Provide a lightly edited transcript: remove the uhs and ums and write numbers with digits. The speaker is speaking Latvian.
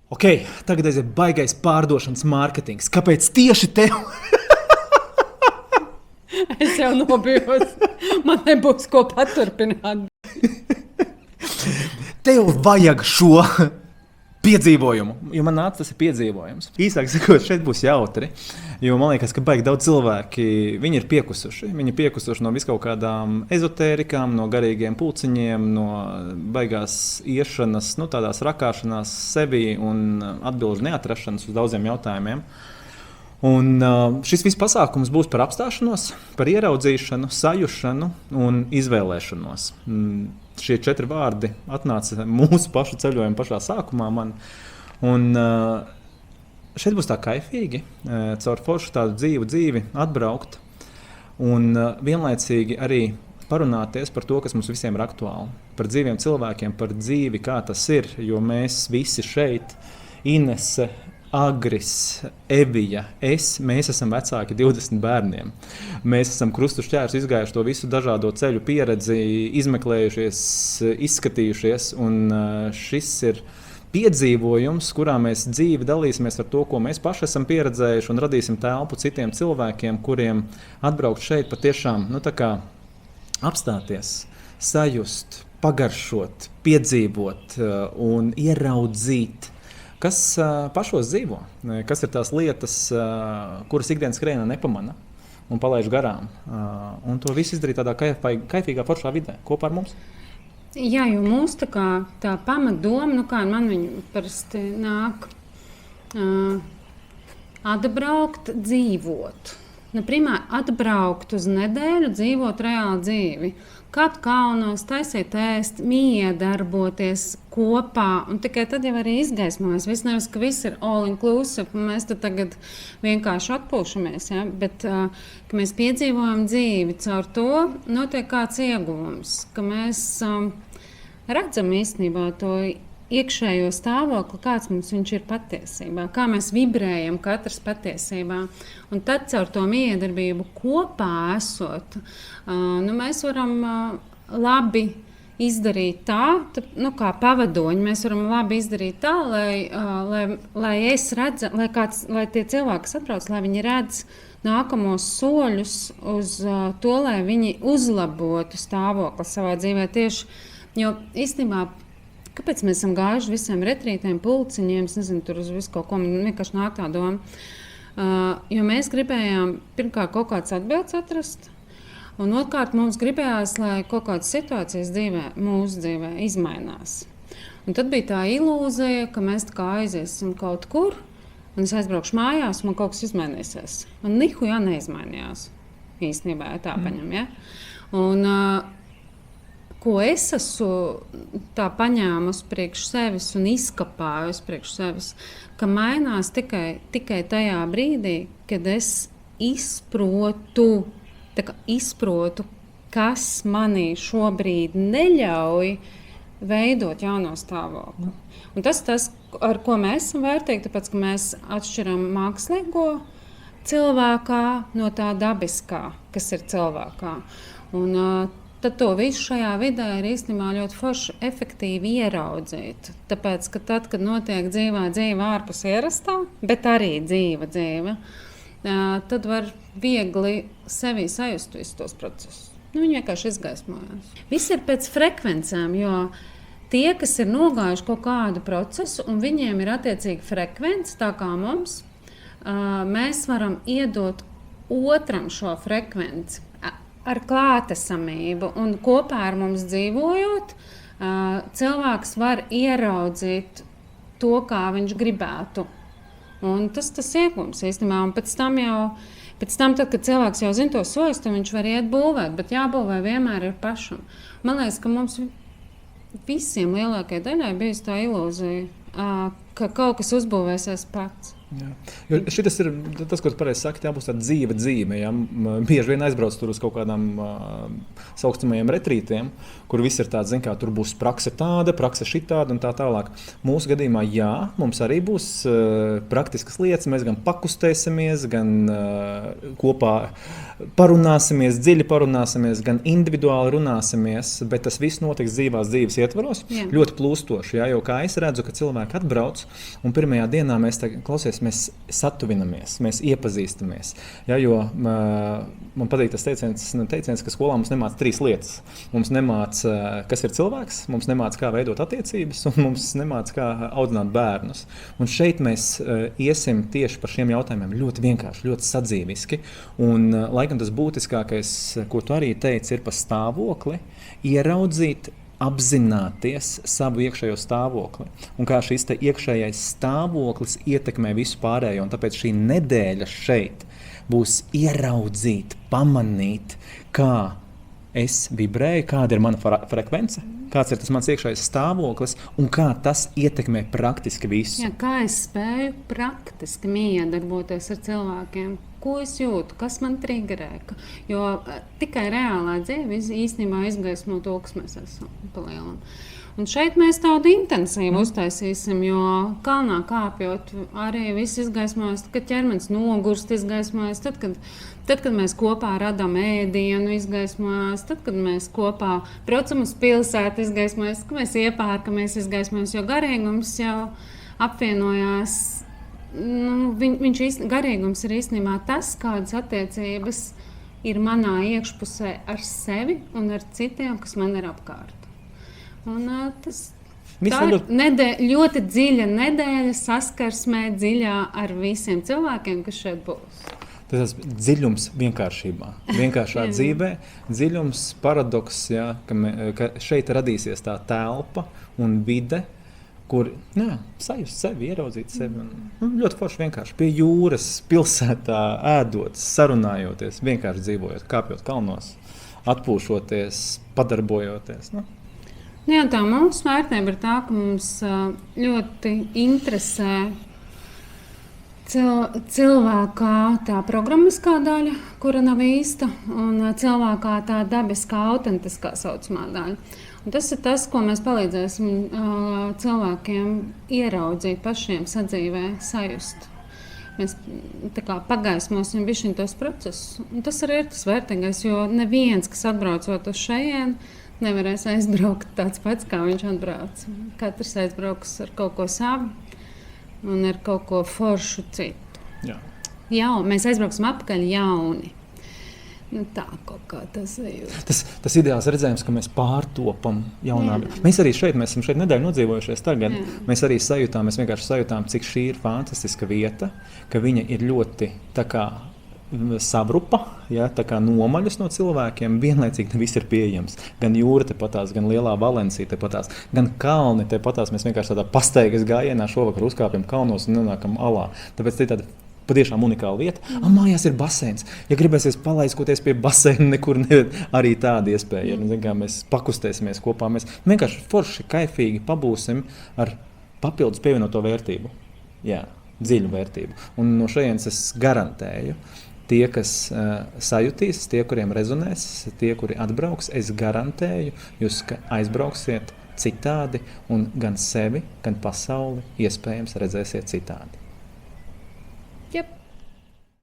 Ok, tagad ir baigais pārdošanas mārketings. Kāpēc tieši tev? Es jau nobijos. Man nebūs ko paturpināt. Tev vajag šo piedzīvojumu, jo man nāca tas ir piedzīvojums. Īsāk sakot, šeit būs jautri, jo man liekas, ka baigi daudz cilvēki, viņi ir piekusuši. Viņi ir piekusuši no viskaut kādām ezotērikām, no garīgiem pulciņiem, no baigās iešanas, tādās rakāšanās sevi un atbilžu neatrašanas uz daudziem jautājumiem. Un šis viss pasākums būs par apstāšanos, par ieraudzīšanu, sajušanu un izvēlēšanos. Šie 4 vārdi atnāca mūsu pašu ceļojuma pašā sākumā man. Un šeit būs tā kaifīgi, caur foršu tādu dzīvi atbraukt un vienlaicīgi arī parunāties par to, kas mums visiem ir aktuāli. Par dzīviem cilvēkiem, par dzīvi, kā tas ir, jo mēs visi šeit, Inese, Agris, Evija, mēs esam vecāki 20 bērniem. Mēs esam krustu šķērs izgājuši to visu dažādo ceļu pieredzi, izmeklējušies, izskatījušies, un šis ir piedzīvojums, kurā mēs dzīvi dalīsimies ar to, ko mēs paši esam pieredzējuši, un radīsim telpu citiem cilvēkiem, kuriem atbraukt šeit patiešām, tā kā apstāties, sajust, pagaršot, piedzīvot un ieraudzīt, kas pašos dzīvo, kas ir tās lietas, kuras ikdienas skrējienā nepamana un palaiž garām. Un to visu izdarīt tādā kaifīgā, foršā vidē kopā ar mums. Jā, jo mūsu tā pamatdoma, kā man viņa parasti nāk, atbraukt, dzīvot. Pirmā atbraukt uz nedēļu, dzīvot reāli dzīvi. Kāpt kalnos, taisīt ēst, miedarboties kopā. Un tikai tad jau arī izgaismojas. Viss nevis, ka viss ir all inclusive, un mēs tad tagad vienkārši atpūšamies. Ja? Bet, ka mēs piedzīvojam dzīvi, caur to notiek kāds ieguvums. Ka mēs redzam īstenībā to iekšējo stāvokli, kāds mums viņš ir patiesībā, kā mēs vibrējam katrs patiesībā. Un tad caur to miedarbību kopā esot, mēs varam labi izdarīt tā, kā pavadoņi, mēs varam labi izdarīt tā, lai es redzu, lai tie cilvēki, kas atbrauc, lai viņi redz nākamos soļus uz to, lai viņi uzlabotu stāvokli savā dzīvē tieši, jo īstenībā kāpēc mēs esam gājuši visiem retrītiem, pulciņiem, es nezinu, tur uz visu kaut ko, man vienkārši nāk tā doma. Jo mēs gribējām pirmkārt kaut kādas atbildes atrast, un otrkārt mums gribējās, lai kaut kādas situācijas mūsu dzīvē izmainās. Un tad bija tā ilūzija, ka mēs tā kā aiziesim kaut kur, un es aizbraukšu mājās, un man kaut kas izmainīsies. Man nihujā neizmainījās, īstenībā, ja tā paņem, ja? Un ko es esmu tā paņēmusi priekš sevis un izkapājusi priekš sevis, ka mainās tikai tajā brīdī, kad es izprotu, kas manī šobrīd neļauj veidot jauno stāvokli. Un tas, ar ko mēs esam vērtīgi, tāpēc, ka mēs atšķiram mākslīgo cilvēkā no tā dabiskā, kas ir cilvēkā. Un tad to visu šajā vidē ir īstenībā ļoti forši efektīvi ieraudzīt. Tāpēc, ka tad, kad notiek dzīvā dzīve ārpus ierastā, bet arī dzīve, tad var viegli sevi sajust visus tos procesus. Viņi vienkārši izgaismojās. Viss ir pēc frekvencēm, jo tie, kas ir nogājuši kaut kādu procesu un viņiem ir attiecīgi frekvence, tā kā mums, mēs varam iedot otram šo frekvenci ar klātesamību, un kopā ar mums dzīvojot, cilvēks var ieraudzīt to, kā viņš gribētu. Un tas iegums īstenībā, un pēc tam, tad, kad cilvēks jau zina to soļus, tad viņš var iet būvēt, bet jābūvē vienmēr ir pašam. Man liekas, ka mums visiem lielākajai daļai bijusi tā ilūzija, ka kaut kas uzbūvēsies pats. Jā. Jo šitas ir tas, ko tu pareizi saki, tā būs tāda dzīve. Ja? Bieži vien aizbrauc tur uz kaut kādām saukstamajiem retrītiem, kur viss ir tāds, kā tur būs prakse tāda, prakse šitāda un tā tālāk. Mūsu gadījumā, jā, mums arī būs praktiskas lietas, mēs gan pakustēsimies, gan kopā parunāsimies, dziļi parunāsimies, gan individuāli runāsimies, bet tas viss notiks dzīvās dzīves ietvaros, ļoti plūstoši, ja? Jo kā es redzu, ka cilvēki atbrauc un pirmajā dienā mēs satuvinamies, mēs iepazīstamies. Ja, jo man patīk tas teiciens, ka skolā mums nemāca 3 lietas. Mums nemāca, kas ir cilvēks, mums nemāca, kā veidot attiecības, un mums nemāca, kā audzināt bērnus. Un šeit mēs iesim tieši par šiem jautājumiem ļoti vienkārši, ļoti sadzīviski. Un laikam tas būtiskākais, ko tu arī teici, ir par stāvokli, ieraudzīt, apzināties savu iekšējo stāvokli un kā šis iekšējais stāvoklis ietekmē visu pārējo. Un tāpēc šī nedēļa šeit būs ieraudzīt, pamanīt, kā es vibrēju, kāda ir mana frekvence, kāds ir tas mans iekšējais stāvoklis un kā tas ietekmē praktiski visu. Jā, kā es spēju praktiski miedarboties ar cilvēkiem, ko es jūtu, kas man triggerē. Jo tikai reālā dzīve īstenībā izgaismo to, kas mēs esam palielinām. Un šeit mēs tādu intensīvu uztaisīsim, jo kalnā kāpjot arī viss izgaismojas, kad ķermenis nogurst izgaismojas, tad, kad mēs kopā radām ēdienu izgaismojas, tad, kad mēs kopā braucam uz pilsētu izgaismojas, kad mēs iepērkamies izgaismojas, jo garīgums jau apvienojās. Garīgums ir īstenībā tas, kādas attiecības ir manā iekšpusē ar sevi un ar citiem, kas man ir apkārt. Un, tā ir ļoti dziļa nedēļa saskarsmē dziļā ar visiem cilvēkiem, kas šeit būs. Tas ir dziļums vienkāršībā, vienkāršā dzīvē, dziļums paradoks, ja, ka šeit radīsies tā telpa un vide, kur sajust sevi, ieraudzīt sevi. Ļoti forši vienkārši pie jūras, pilsētā, ēdot, sarunājoties, vienkārši dzīvojot, kāpjot kalnos, atpūšoties, padarbojoties. Jā, tā mūsu vērtība ir tā, ka mums ļoti interesē cilvēkā tā programmiskā daļa, kura nav īsta, un cilvēkā tā dabiskā, autentiskā saucamā daļa. Un tas ir tas, ko mēs palīdzēsim cilvēkiem ieraudzīt pašiem sadzīvē, sajust. Mēs pagaismosim bišķiņ tos procesus. Un tas arī ir tas vērtīgais, jo neviens, kas atbraucot uz šejien, nevarēs aizbraukt tāds pats, kā viņš atbrauc. Katrs aizbrauks ar kaut ko savu un ar kaut ko foršu citu. Mēs aizbrauksim atpakaļ jauni. Tā kaut kā tas ir. Tas ideāls redzējums, ka mēs pārtopam jaunā. Mēs arī šeit nedēļu nodzīvojušies tagad. Mēs arī vienkārši sajūtām, cik šī ir fantastiska vieta, ka viņa ir ļoti tā kā savrupa, ja, tā kā nomaļas no cilvēkiem, vienlaicīgi viss ir pieejams. Gan jūra tepatās, gan Lielā Valencija tepatās, gan kalni tepatās. Mēs vienkārši tādā pastaigas gājienā šovakar uzkāpjam kalnos un nonākam alā. Tāpēc tā ir tāda patiešām unikāla vieta. Mājās ir baseins. Ja gribēsies palaiskoties pie baseina, nekur arī tāda iespēja. Mēs pakustēsimies kopā. Mēs vienkārši forši, kaifīgi pabūsim ar papildus pievienoto vērtību. Jā, dziļu vērtību. Un no šejienes es garantēju, tie, kas sajutīs, tie, kuriem rezonēs, tie, kuri atbrauks, es garantēju, jūs aizbrauksiet citādi un gan sevi, gan pasauli iespējams redzēsiet citādi.